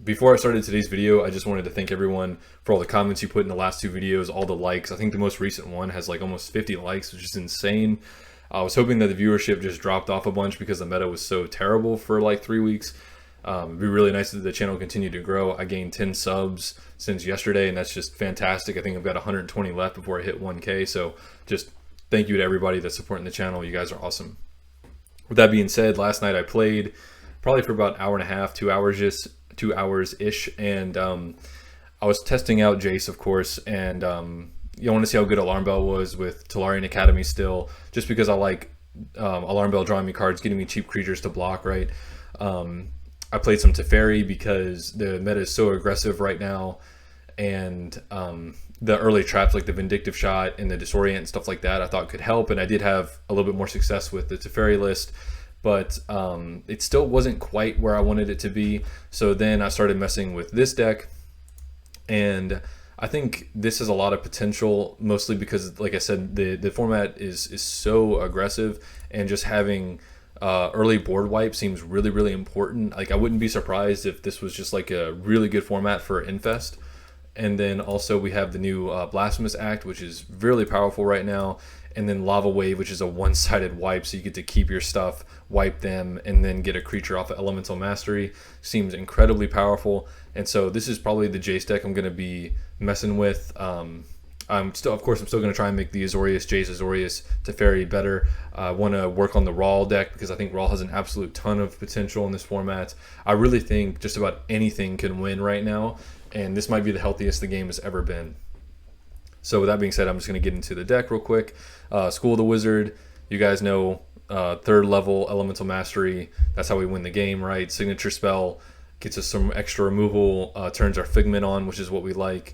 Before I started today's video, I just wanted to thank everyone for all the comments you put in the last two videos, all the likes. I think the most recent one has like almost 50 likes, which is insane. I was hoping that the viewership just dropped off a bunch because the meta was so terrible for like 3 weeks. It'd be really nice that the channel continued to grow. I gained 10 subs since yesterday, and that's just fantastic. I think I've got 120 left before I hit 1K, so just thank you to everybody that's supporting the channel. You guys are awesome. With that being said, last night I played probably for about an hour and a half, 2 hours-ish, and I was testing out Jace, of course, and you want to see how good Alarm Bell was with Tolarian Academy still, just because I like Alarm Bell drawing me cards, getting me cheap creatures to block, right? I played some Teferi because the meta is so aggressive right now, and the early traps like the Vindictive Shot and the Disorient and stuff like that I thought could help, and I did have a little bit more success with the Teferi list, but it still wasn't quite where I wanted it to be. So then I started messing with this deck, and I think this has a lot of potential, mostly because, like I said, the format is so aggressive, and just having early board wipe seems really important. Like, I wouldn't be surprised if this was just like a really good format for Infest. And then also we have the new Blasphemous Act, which is really powerful right now, and then Lava Wave, which is a one-sided wipe, so you get to keep your stuff, wipe them, and then get a creature off of Elemental Mastery. Seems incredibly powerful, and so this is probably the Jace deck I'm going to be messing with. I'm still going to try and make the Azorius, Jace, Azorius, Teferi better. I want to work on the Raw deck because I think Raw has an absolute ton of potential in this format. I really think just about anything can win right now, and this might be the healthiest the game has ever been. So with that being said, I'm just going to get into the deck real quick. School of the Wizard, you guys know, 3rd level Elemental Mastery. That's how we win the game, right? Signature spell gets us some extra removal, turns our Figment on, which is what we like.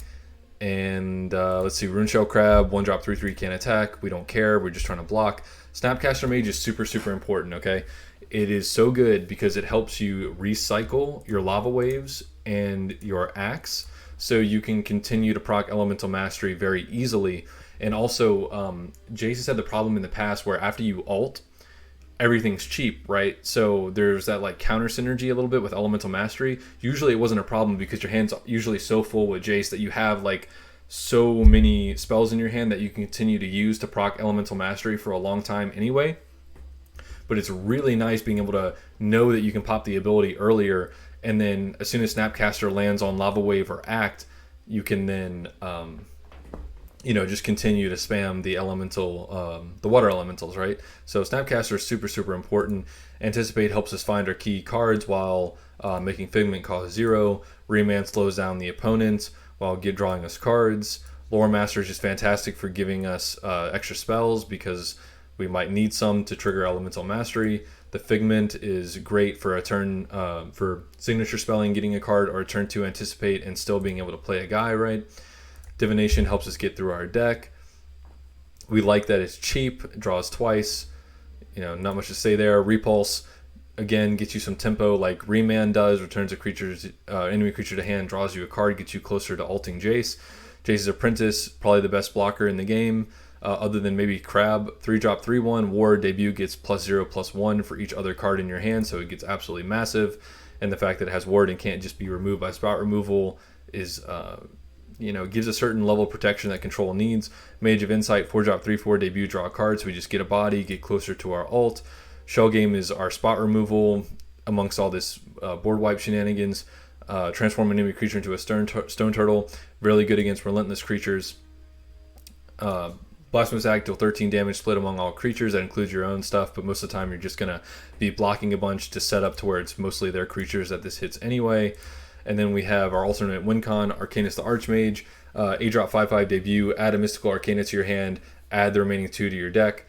And let's see, Runeshell Crab, 1-drop 3/3, can't attack. We don't care, we're just trying to block. Snapcaster Mage is super important, okay? It is so good because it helps you recycle your Lava Waves and your Axe, so you can continue to proc Elemental Mastery very easily. And also, Jace has had the problem in the past where after you ult, everything's cheap, right? So there's that like counter synergy a little bit with Elemental Mastery. Usually it wasn't a problem because your hand's usually so full with Jace that you have like so many spells in your hand that you can continue to use to proc Elemental Mastery for a long time anyway. But it's really nice being able to know that you can pop the ability earlier, and then as soon as Snapcaster lands on Lava Wave or Act, you can then just continue to spam the elemental, the water elementals, right? So Snapcaster is super important. Anticipate helps us find our key cards while making Figment cost 0. Remand slows down the opponent while drawing us cards. Lore Master is just fantastic for giving us extra spells because we might need some to trigger Elemental Mastery. The Figment is great for a turn, for signature spelling, getting a card, or a turn to anticipate and still being able to play a guy, right? Divination helps us get through our deck. We like that it's cheap, it draws twice. Not much to say there. Repulse, again, gets you some tempo like Remand does, returns a enemy creature to hand, draws you a card, gets you closer to ulting Jace. Jace's Apprentice, probably the best blocker in the game, other than maybe Crab. 3-drop 3/1, War debut gets +0/+1 for each other card in your hand, so it gets absolutely massive. And the fact that it has Ward and can't just be removed by spot removal is gives a certain level of protection that control needs. Mage of Insight, 4-drop 3/4, debut, draw a card, so we just get a body, get closer to our ult. Shell Game is our spot removal amongst all this board wipe shenanigans. Transform an enemy creature into a stone turtle, really good against relentless creatures. Blasphemous Act, deal 13 damage split among all creatures. That includes your own stuff, but most of the time you're just going to be blocking a bunch to set up to where it's mostly their creatures that this hits anyway. And then we have our alternate win con, Arcanis the Archmage, 8-drop 5/5 debut, add a mystical arcana to your hand, add the remaining 2 to your deck.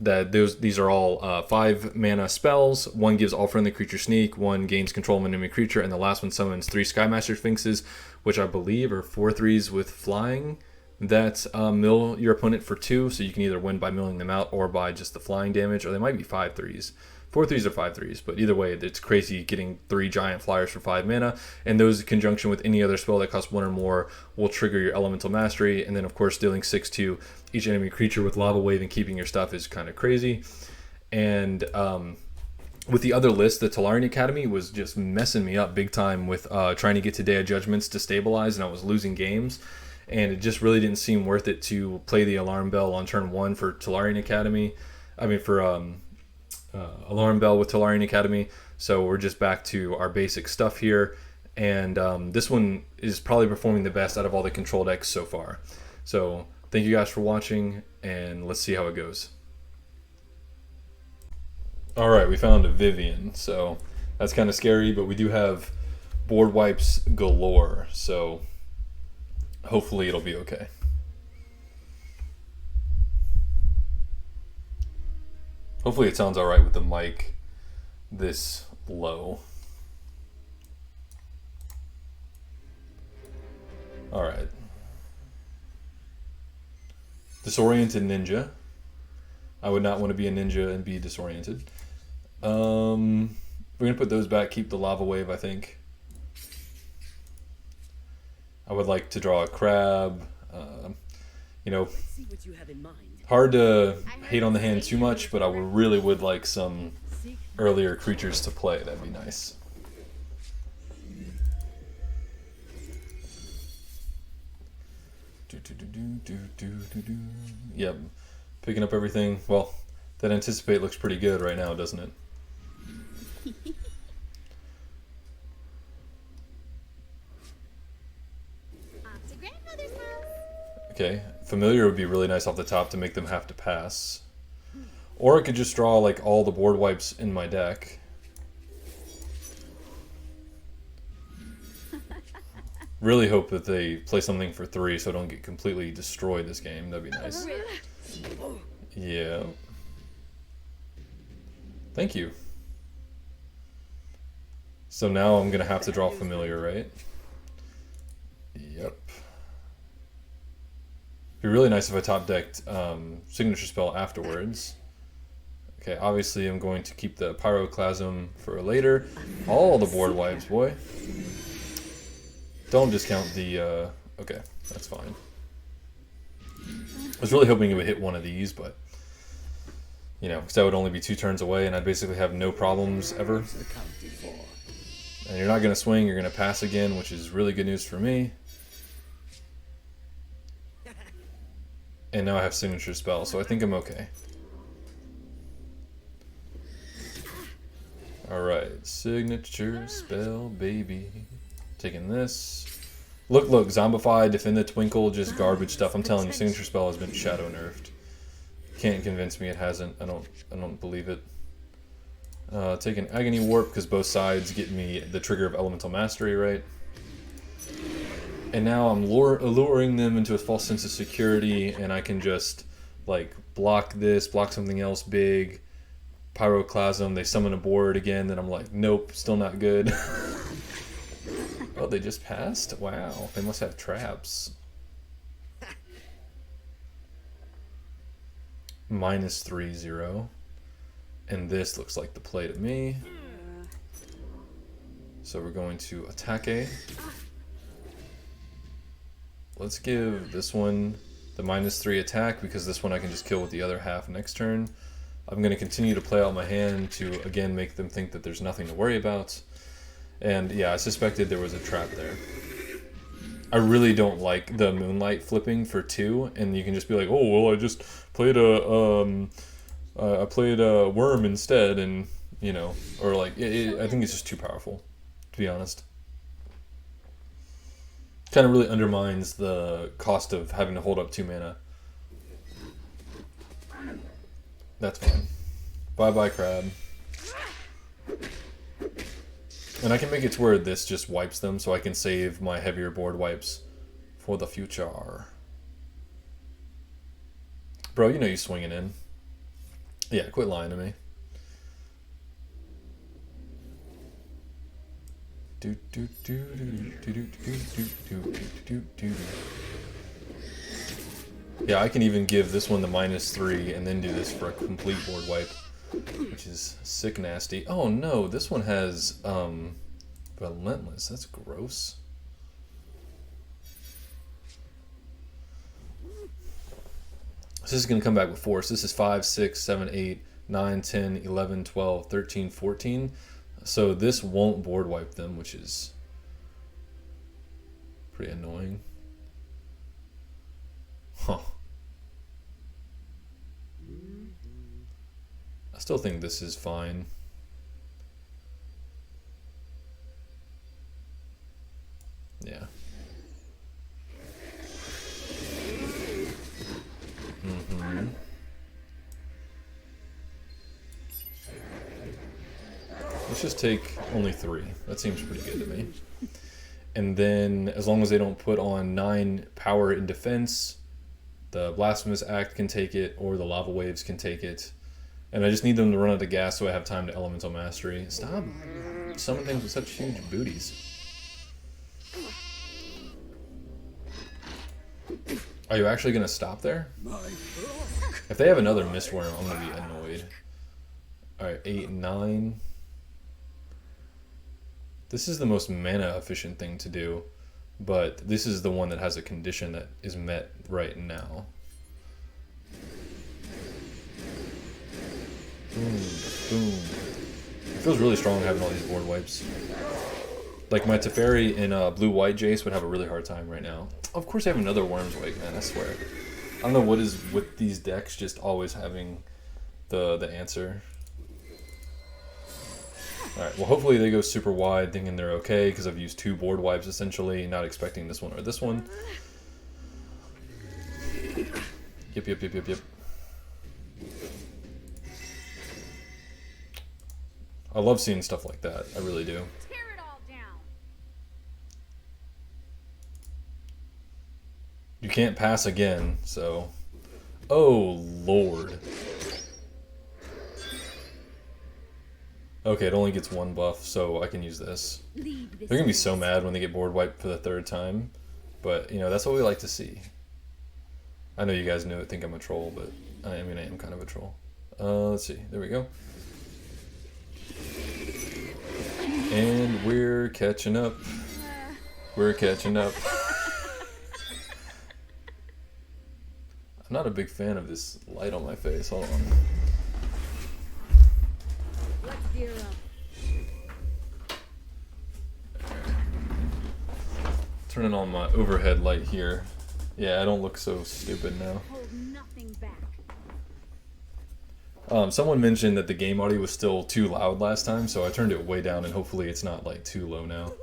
These are all 5 mana spells. One gives all friendly creatures sneak, one gains control of an enemy creature, and the last one summons 3 Skymaster Sphinxes, which I believe are 4/3s with flying that mill your opponent for 2, so you can either win by milling them out or by just the flying damage, or they might be 5/3s. 4/3s or 5/3s, but either way, it's crazy getting 3 giant flyers for 5 mana, and those in conjunction with any other spell that costs 1 or more will trigger your Elemental Mastery, and then of course dealing 6 to each enemy creature with Lava Wave and keeping your stuff is kind of crazy. And with the other list, the Tolarian Academy was just messing me up big time with trying to get to Day of Judgments to stabilize, and I was losing games. And it just really didn't seem worth it to play the Alarm Bell on turn 1 for Tolarian Academy. I mean, for Alarm Bell with Tolarian Academy. So we're just back to our basic stuff here. And this one is probably performing the best out of all the control decks so far. So thank you guys for watching, and let's see how it goes. All right, we found a Vivian, so that's kind of scary, but we do have board wipes galore, so hopefully it'll be okay. Hopefully it sounds all right with the mic this low. All right. Disoriented Ninja. I would not want to be a ninja and be disoriented. We're going to put those back, keep the Lava Wave, I think. I would like to draw a crab. You know, hard to hate on the hand too much, but I really would like some earlier creatures to play. That'd be nice. Yep, picking up everything. Well, that Anticipate looks pretty good right now, doesn't it? Okay, Familiar would be really nice off the top to make them have to pass. Or I could just draw like all the board wipes in my deck. Really hope that they play something for 3 so I don't get completely destroyed this game. That'd be nice. Yeah. Thank you. So now I'm going to have to draw Familiar, right? Yep. It'd be really nice if I top decked Signature Spell afterwards. Okay, obviously I'm going to keep the Pyroclasm for later. All the board wipes, boy. Don't discount the, okay, that's fine. I was really hoping it would hit one of these, but, you know, because that would only be 2 turns away, and I'd basically have no problems ever. And you're not going to swing, you're going to pass again, which is really good news for me. And now I have Signature Spell, so I think I'm okay. Alright, Signature Spell, baby. Taking this. Look, Zombify, Defend the Twinkle, just garbage stuff. I'm telling you, Signature Spell has been shadow nerfed. Can't convince me it hasn't. I don't believe it. Taking Agony Warp because both sides get me the trigger of Elemental Mastery, right? And now I'm alluring them into a false sense of security, and I can just like block this, block something else big. Pyroclasm, they summon a board again, then I'm like, nope, still not good. Oh, they just passed? Wow, they must have traps. -3/0. And this looks like the play to me. So we're going to attack A. Let's give this one the -3 attack, because this one I can just kill with the other half next turn. I'm going to continue to play out my hand to, again, make them think that there's nothing to worry about. And yeah, I suspected there was a trap there. I really don't like the Moonlight flipping for 2, and you can just be like, oh, well, I just played I played a Worm instead, and, you know, or like, I think it's just too powerful, to be honest. Kind of really undermines the cost of having to hold up 2 mana. That's fine. Bye-bye, Crab. And I can make it to where this just wipes them, so I can save my heavier board wipes for the future. Bro, you know you swinging in. Yeah, quit lying to me. Yeah, I can even give this one the -3 and then do this for a complete board wipe, which is sick nasty. Oh no, this one has Relentless. That's gross. So this is going to come back with force. This is 5, 6, 7, 8, 9, 10, 11, 12, 13, 14. So this won't board wipe them, which is pretty annoying. Huh. I still think this is fine. Yeah. Let's just take only 3. That seems pretty good to me. And then, as long as they don't put on 9 power in defense, the Blasphemous Act can take it, or the Lava Waves can take it. And I just need them to run out of gas so I have time to Elemental Mastery. Stop summoning things with such huge booties. Are you actually going to stop there? If they have another Mistworm, I'm going to be annoyed. Alright, 8 and 9. This is the most mana efficient thing to do, but this is the one that has a condition that is met right now. Boom, boom. It feels really strong having all these board wipes. Like my Teferi in blue-white Jace would have a really hard time right now. Of course I have another Worm's Wake, man, I swear. I don't know what is with these decks just always having the answer. Alright, well hopefully they go super wide thinking they're okay because I've used 2 board wipes essentially, not expecting this one or this one. Yep, yep, yep, yep, yep. I love seeing stuff like that, I really do. Tear it all down. You can't pass again, so... Oh, Lord. Okay, it only gets 1 buff, so I can use this. They're gonna be so mad when they get board wiped for the 3rd time, but, you know, that's what we like to see. I know you guys think I'm a troll, but I mean, I am kind of a troll. Let's see, there we go. And we're catching up. We're catching up. I'm not a big fan of this light on my face, hold on. Let's gear up. Turning on my overhead light here. Yeah, I don't look so stupid now. Hold nothing back. Someone mentioned that the game audio was still too loud last time, so I turned it way down and hopefully it's not like too low now.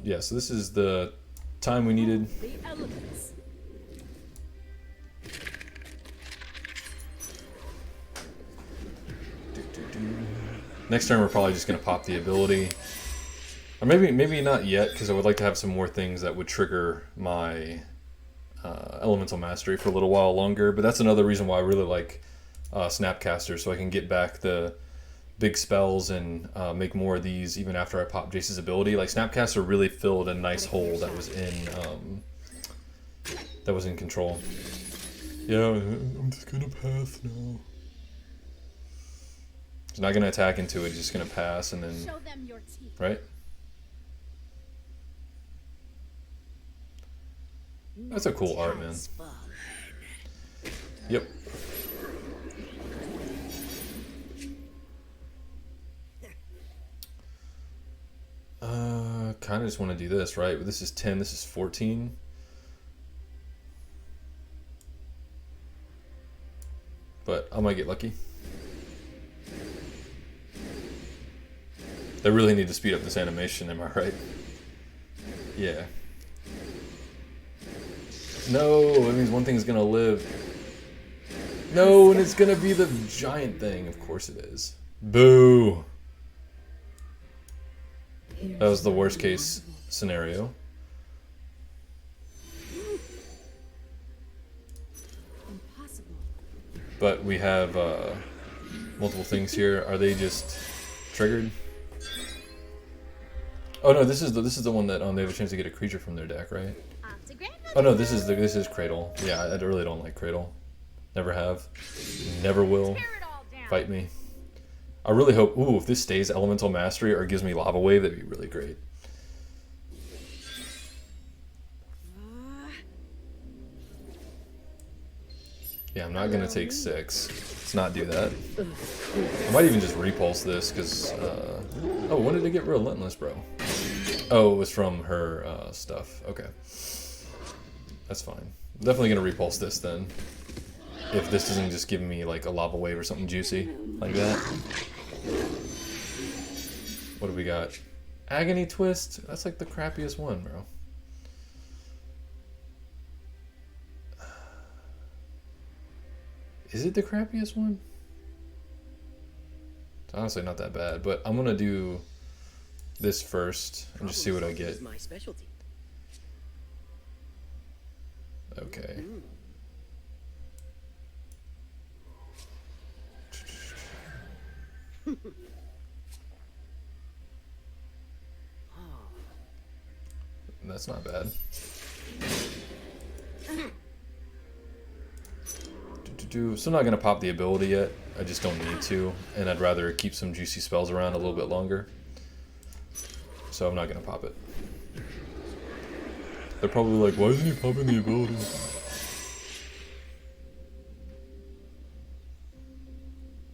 Yeah, so this is the time we needed. The elements. Next turn we're probably just going to pop the ability. Or maybe not yet, because I would like to have some more things that would trigger my Elemental Mastery for a little while longer. But that's another reason why I really like Snapcaster, so I can get back the big spells and make more of these even after I pop Jace's ability. Like Snapcaster really filled a nice hole that was in control. Yeah, I'm just going to pass now. He's not going to attack into it, he's just going to pass and then... Show them your teeth. Right? That's a cool art, man. Yep. Kind of just want to do this, right? This is 10, this is 14. But I might get lucky. They really need to speed up this animation, am I right? Yeah. No, that means one thing's gonna live. No, and it's gonna be the giant thing. Of course it is. Boo! That was the worst case scenario. Impossible. But we have multiple things here. Are they just triggered? Oh no, this is the one that they have a chance to get a creature from their deck, right? Oh no, this is Cradle. Yeah, I really don't like Cradle. Never have. Never will. Fight me. I really hope, ooh, if this stays Elemental Mastery or gives me Lava Wave, that'd be really great. Yeah, I'm not gonna take 6. Let's not do that. I might even just repulse this, because, oh, when did it get relentless, bro? Oh, it was from her, stuff. Okay. That's fine. Definitely gonna repulse this, then. If this doesn't just give me, like, a lava wave or something juicy, like that. What do we got? Agony Twist? That's, like, the crappiest one, bro. Is it the crappiest one? It's honestly not that bad, but I'm gonna do this first and just see what I get. Okay. That's not bad. So I'm not going to pop the ability yet. I just don't need to. And I'd rather keep some juicy spells around a little bit longer. So I'm not going to pop it. They're probably like, why isn't he popping the ability?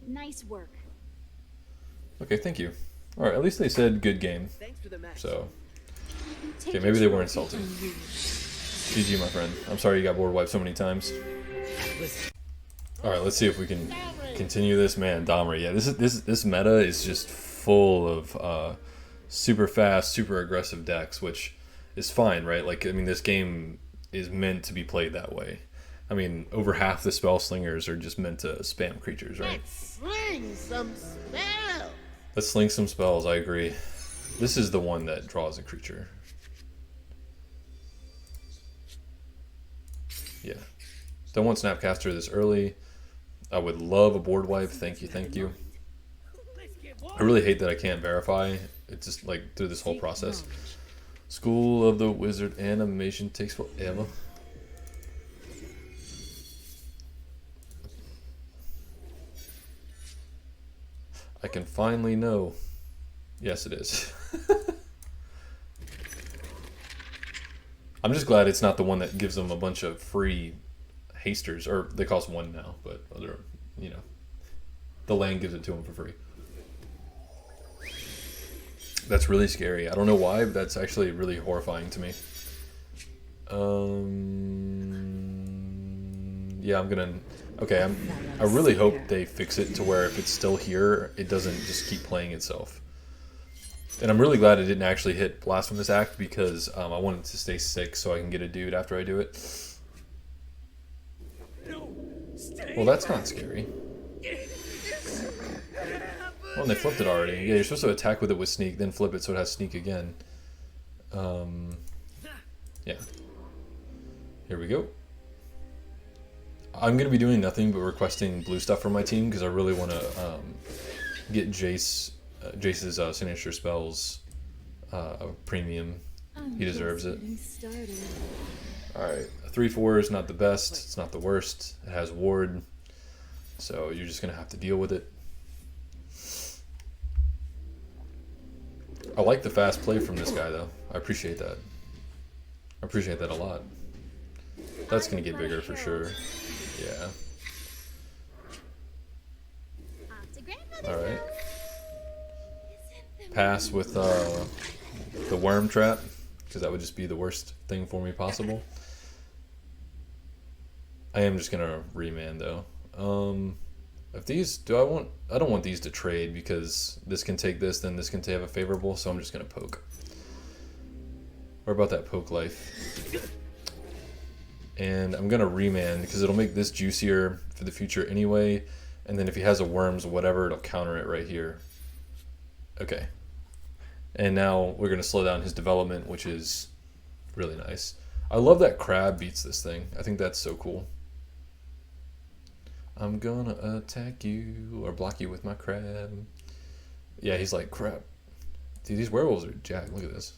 Nice work. Okay, thank you. Alright, at least they said good game. So, okay, maybe they weren't salty. GG, my friend. I'm sorry you got board wiped so many times. Alright, let's see if we can continue this. Man, Dahmer, yeah, this meta is just full of super fast, super aggressive decks, which is fine, right? Like, I mean, this game is meant to be played that way. I mean, over half the Spellslingers are just meant to spam creatures, right? Let's sling some spells. Let's sling some spells, I agree. This is the one that draws a creature. Yeah. Don't want Snapcaster this early. I would love a board wipe. Thank you, thank you. I really hate that I can't verify. It's just like through this whole process. School of the Wizard animation takes forever. I can finally know. Yes, it is. I'm just glad it's not the one that gives them a bunch of free hasters, or they cost 1 now, but other, you know, the land gives it to them for free. That's really scary. I don't know why, but that's actually really horrifying to me. Yeah, I'm gonna. Okay, I really hope they fix it to where if it's still here, it doesn't just keep playing itself. And I'm really glad it didn't actually hit Blasphemous Act, because I want it to stay 6 so I can get a dude after I do it. Well, that's not scary. Oh, and they flipped it already. Yeah, you're supposed to attack with it with sneak, then flip it so it has sneak again. Yeah. Here we go. I'm going to be doing nothing but requesting blue stuff from my team, because I really want to get Jace's signature spells premium. He deserves it. Alright, a 3/4 is not the best, it's not the worst. It has ward, so you're just going to have to deal with it. I like the fast play from this guy, though. I appreciate that. I appreciate that a lot. That's going to get bigger for sure. Yeah. Alright. Pass with the worm trap, because that would just be the worst thing for me possible. I am just gonna remand though. If these I don't want these to trade, because this can take this, then this can have a favorable, so I'm just gonna poke. What about that poke life? And I'm gonna remand because it'll make this juicier for the future anyway, and then if he has a worms or whatever, it'll counter it right here. Okay. And now we're gonna slow down his development, which is really nice. I love that crab beats this thing. I think that's so cool. I'm gonna attack you or block you with my crab. Yeah, he's like, crap. Dude, these werewolves are jacked. Look at this.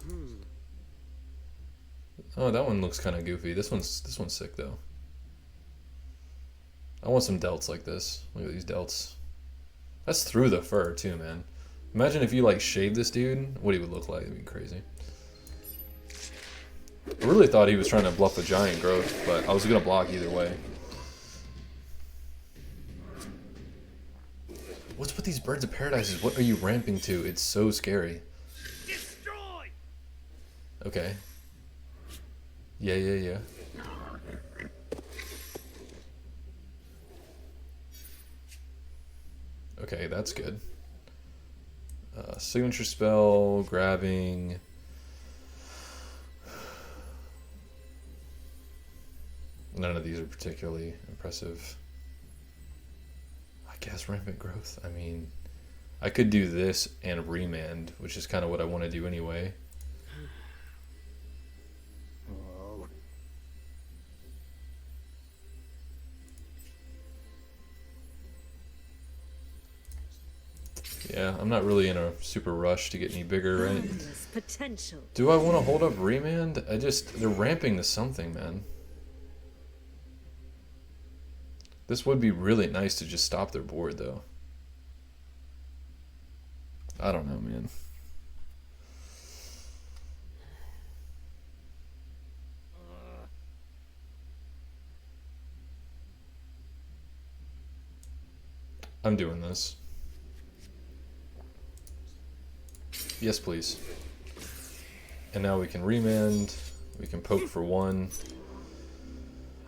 Oh, that one looks kind of goofy. This one's sick though. I want some delts like this. Look at these delts. That's through the fur too, man. Imagine if you like shaved this dude, what he would look like. It'd be crazy. I really thought he was trying to bluff the giant growth, but I was gonna block either way. What's with these Birds of Paradises? What are you ramping to? It's so scary. Destroy! Okay. Yeah. Okay, that's good. Signature spell, grabbing. None of these are particularly impressive. I guess rampant growth. I mean, I could do this and remand, which is kind of what I want to do anyway. Yeah, I'm not really in a super rush to get any bigger, right? Potential. Do I want to hold up remand? They're ramping to something, man. This would be really nice to just stop their board, though. I don't know, man. I'm doing this. Yes, please. And now we can remand. We can poke for 1.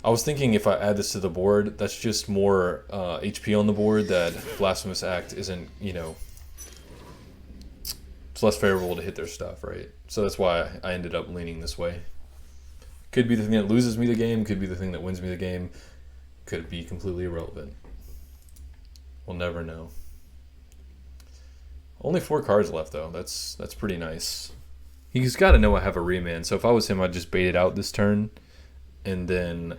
I was thinking if I add this to the board, that's just more HP on the board that Blasphemous Act isn't, you know, it's less favorable to hit their stuff, right? So that's why I ended up leaning this way. Could be the thing that loses me the game, could be the thing that wins me the game, could be completely irrelevant. We'll never know. Only 4 cards left, though. That's pretty nice. He's got to know I have a remand, so if I was him, I'd just bait it out this turn, and then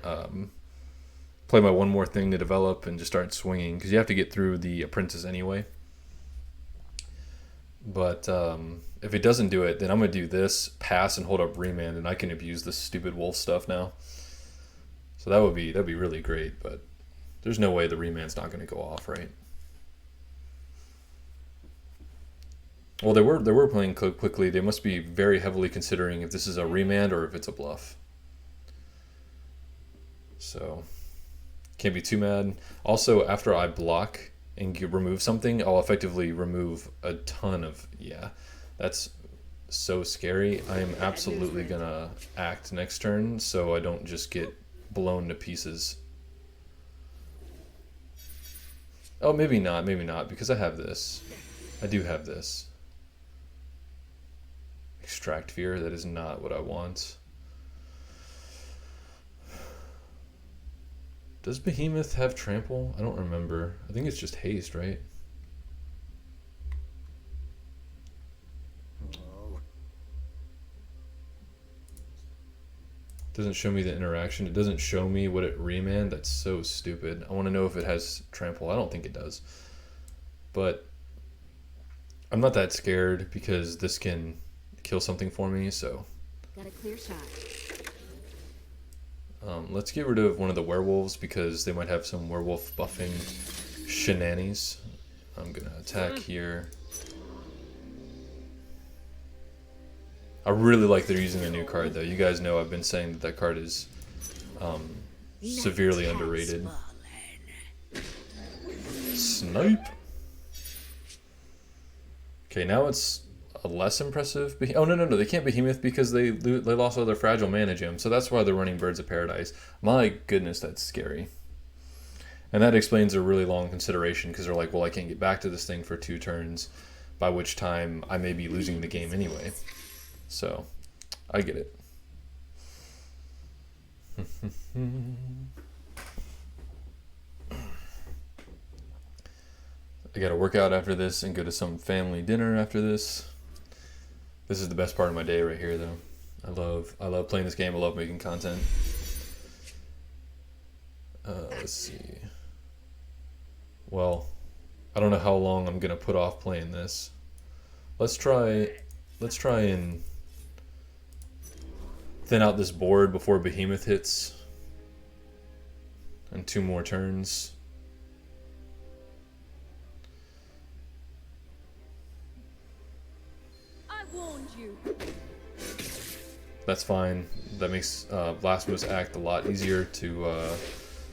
play my one more thing to develop and just start swinging, because you have to get through the Apprentice anyway. But if it doesn't do it, then I'm going to do this, pass, and hold up remand, and I can abuse this stupid wolf stuff now. So that'd be really great, but there's no way the remand's not going to go off, right? Well, they were playing quickly. They must be very heavily considering if this is a remand or if it's a bluff. So, can't be too mad. Also, after I block and remove something, I'll effectively remove a ton of... Yeah, that's so scary. I am absolutely going to act next turn so I don't just get blown to pieces. Oh, maybe not, because I have this. I do have this. Extract Fear, that is not what I want. Does Behemoth have Trample? I don't remember. I think it's just haste, right? Doesn't show me the interaction. It doesn't show me what it remand. That's so stupid. I want to know if it has Trample. I don't think it does. But I'm not that scared because this can kill something for me, so. Got a clear shot. Let's get rid of one of the werewolves because they might have some werewolf buffing shenanigans. I'm gonna attack here. I really like they're using a new card though. You guys know I've been saying that card is severely underrated. Snipe. Okay, now it's a less impressive. Oh no, they can't Behemoth because they lost all their fragile mana gem, so that's why they're running Birds of Paradise. My goodness, that's scary. And that explains a really long consideration because they're like, well, I can't get back to this thing for 2 turns, by which time I may be losing the game anyway. So, I get it. I gotta work out after this and go to some family dinner after this. This is the best part of my day right here, though. I love playing this game. I love making content. Let's see. Well, I don't know how long I'm gonna put off playing this. Let's try and thin out this board before Behemoth hits. And 2 more turns. I warned you. That's fine. That makes Blasphemous Act a lot easier to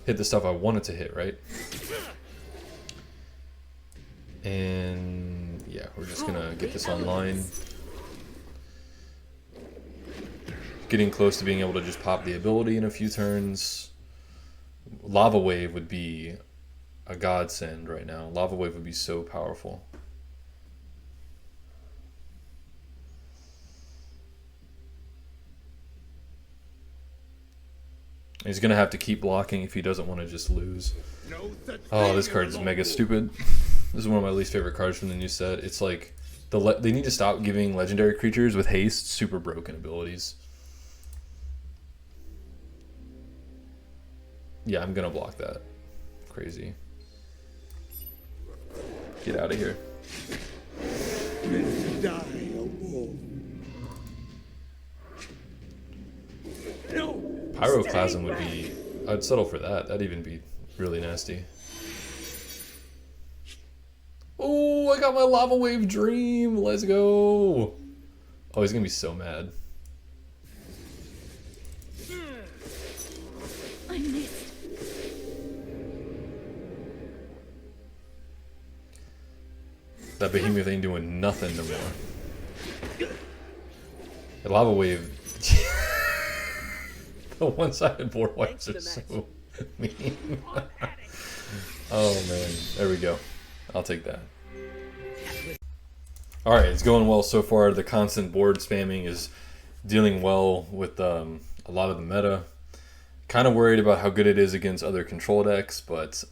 hit the stuff I wanted to hit, right? And yeah, we're just gonna get this online. Getting close to being able to just pop the ability in a few turns. Lava Wave would be a godsend right now. Lava Wave would be so powerful. He's gonna have to keep blocking if he doesn't want to just lose. Oh, this card is mega stupid. This is one of my least favorite cards from the new set. It's like they need to stop giving legendary creatures with haste super broken abilities. Yeah, I'm gonna block that. Crazy. Get out of here. Pyroclasm would be... I'd settle for that. That'd even be really nasty. Oh, I got my Lava Wave Dream. Let's go. Oh, he's gonna be so mad. I missed. That Behemoth ain't doing nothing no more. The Lava Wave... The one-sided board wipes are so mean. Oh man, there we go. I'll take that. Alright, it's going well so far. The constant board spamming is dealing well with a lot of the meta. Kind of worried about how good it is against other control decks, but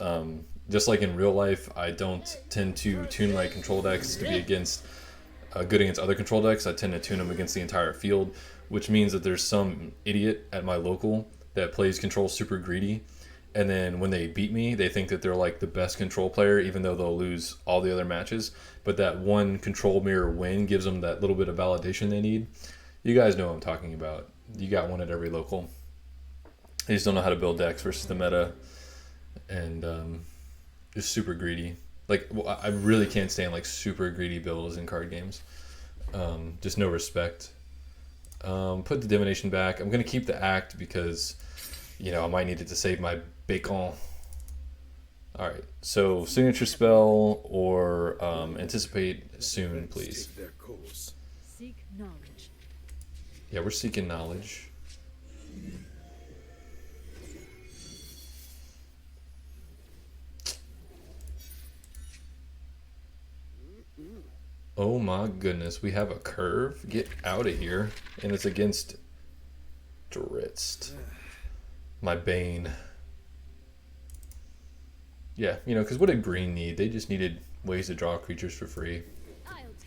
just like in real life, I don't tend to tune my control decks to be good against other control decks. I tend to tune them against the entire field, which means that there's some idiot at my local that plays control super greedy, and then when they beat me, they think that they're like the best control player, even though they'll lose all the other matches. But that one control mirror win gives them that little bit of validation they need. You guys know what I'm talking about. You got one at every local. They just don't know how to build decks versus the meta, and just super greedy. Like, I really can't stand like super greedy builds in card games. Just no respect. Put the Divination back. I'm gonna keep the Act because, you know, I might need it to save my bacon. Alright, so signature spell or anticipate soon, please. Seek knowledge. Yeah, we're seeking knowledge. Oh my goodness, we have a curve. Get out of here. And it's against Dritz. My bane. Yeah, you know, because what did green need? They just needed ways to draw creatures for free.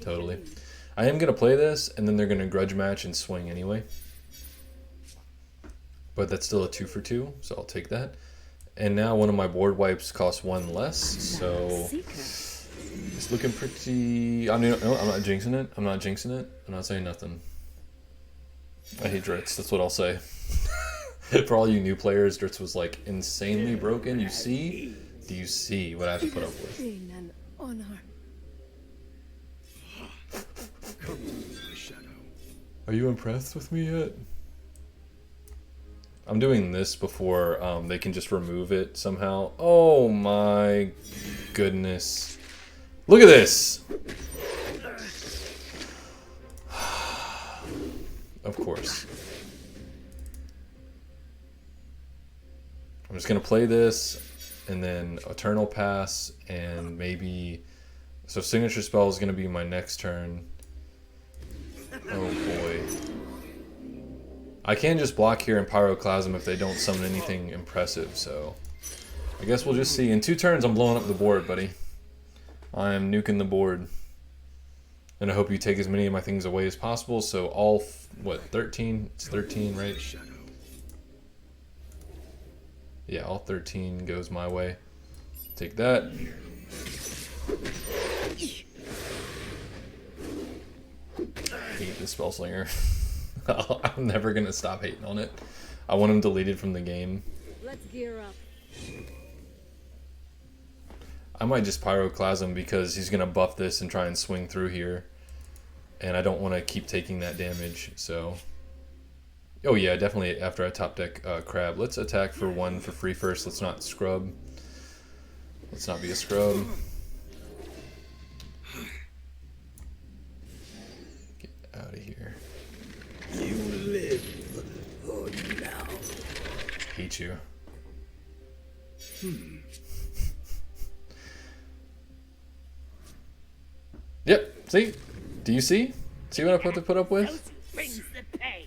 Totally. I am going to play this, and then they're going to grudge match and swing anyway. But that's still a 2 for 2, so I'll take that. And now one of my board wipes costs 1 less, so... It's looking pretty... I mean, no, I'm not jinxing it. I'm not jinxing it. I'm not saying nothing. I hate Dritz. That's what I'll say. For all you new players, Dritz was like insanely broken. You see? Do you see what I have to put up with? An honor. Are you impressed with me yet? I'm doing this before they can just remove it somehow. Oh my goodness. Look at this! Of course. I'm just going to play this, and then Eternal Pass, and maybe... So Signature Spell is going to be my next turn. Oh boy. I can just block here in Pyroclasm if they don't summon anything impressive, so... I guess we'll just see. In 2 turns, I'm blowing up the board, buddy. I am nuking the board. And I hope you take as many of my things away as possible, so all... What, 13? It's 13, right? Yeah, all 13 goes my way. Take that. Hate this Spellslinger. I'm never gonna stop hating on it. I want him deleted from the game. Let's gear up. I might just Pyroclasm because he's gonna buff this and try and swing through here. And I don't want to keep taking that damage, so... Oh yeah, definitely after I top deck Crab. Let's attack for 1 for free first. Let's not scrub. Let's not be a scrub. hate you. Yep. See? Do you see? See what I have to put up with? Those brings the pain.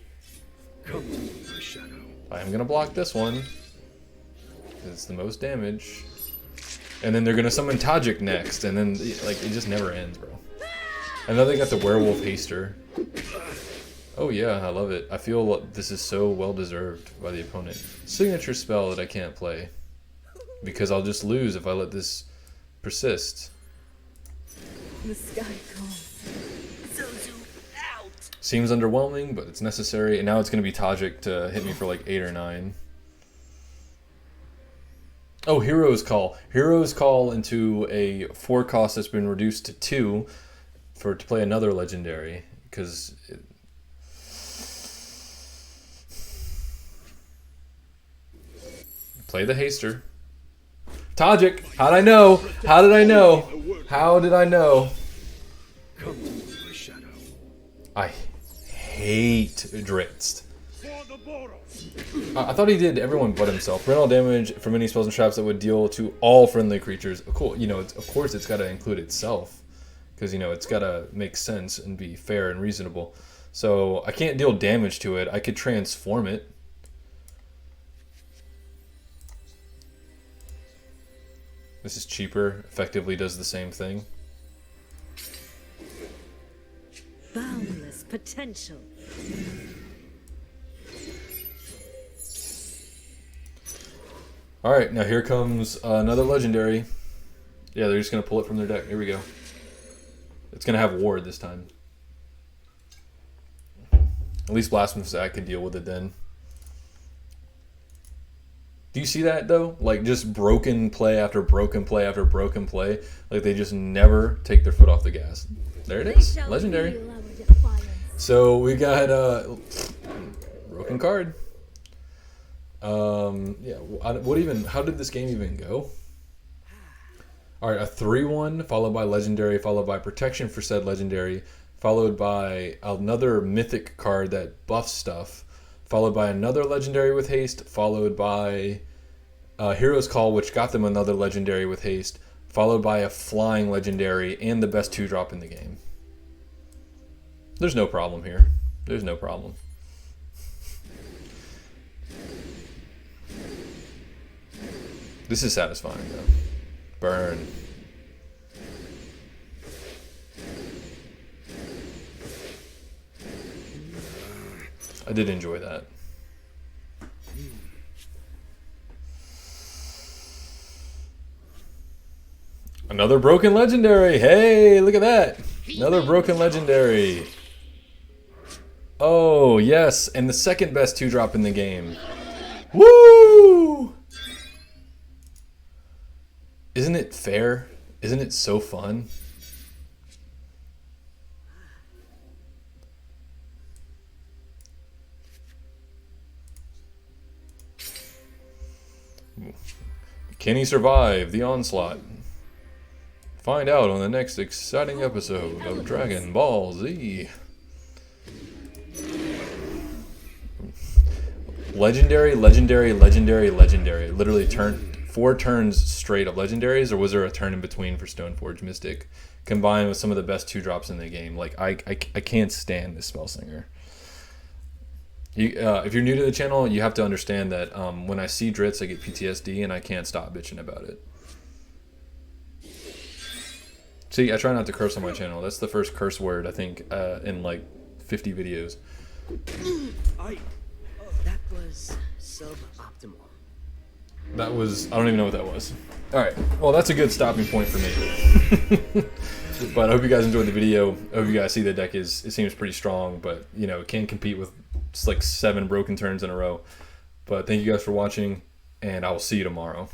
Come to my shadow. I am gonna block this one. It's the most damage. And then they're gonna summon Tajik next, and then like it just never ends, bro. I know they got the werewolf haster. Oh yeah, I love it. I feel this is so well deserved by the opponent. Signature spell that I can't play because I'll just lose if I let this persist. The sky calls. Zozu out. Seems underwhelming, but it's necessary. And now it's gonna be Tajik to hit me for like 8 or 9. Oh, Hero's Call. Hero's Call into a 4 cost that's been reduced to 2 to play another legendary. Because... Play the haster. Tajik! How'd I know? How did I know? How did I know? Come to my shadow. I hate Dritz. For the Boros. I thought he did everyone but himself. Rend all damage from any spells and traps that would deal to all friendly creatures. Cool. You know, of course it's got to include itself. Because, you know, it's got to make sense and be fair and reasonable. So I can't deal damage to it. I could transform it. This is cheaper. Effectively does the same thing. Boundless potential. Alright, now here comes another legendary. Yeah, they're just going to pull it from their deck. Here we go. It's going to have Ward this time. At least Blasphemous Act can deal with it then. Do you see that, though? Like, just broken play after broken play after broken play. Like, they just never take their foot off the gas. There it is. Legendary. So, we got broken card. Yeah, how did this game even go? Alright, a 3-1, followed by legendary, followed by protection for said legendary, followed by another mythic card that buffs stuff, followed by another legendary with haste, followed by Hero's Call, which got them another legendary with haste, followed by a flying legendary, and the best 2-drop in the game. There's no problem here. There's no problem. This is satisfying, though. Burn. I did enjoy that. Another broken legendary. Hey, look at that. Another broken legendary. Oh, yes. And the second best 2-drop in the game. Woo! Isn't it fair? Isn't it so fun? Can he survive the onslaught? Find out on the next exciting episode of Dragon Ball Z. Legendary, legendary, legendary, legendary. Literally 4 turns straight of legendaries, or was there a turn in between for Stoneforge Mystic? Combined with some of the best 2-drops in the game. Like, I can't stand this Spellslinger. If you're new to the channel, you have to understand that when I see Dritz, I get PTSD, and I can't stop bitching about it. See, I try not to curse on my channel. That's the first curse word, I think, in like 50 videos. That was suboptimal. That was... I don't even know what that was. Alright, well, that's a good stopping point for me. But I hope you guys enjoyed the video. I hope you guys see the deck it seems pretty strong, but, you know, it can compete with like 7 broken turns in a row. But thank you guys for watching, and I will see you tomorrow.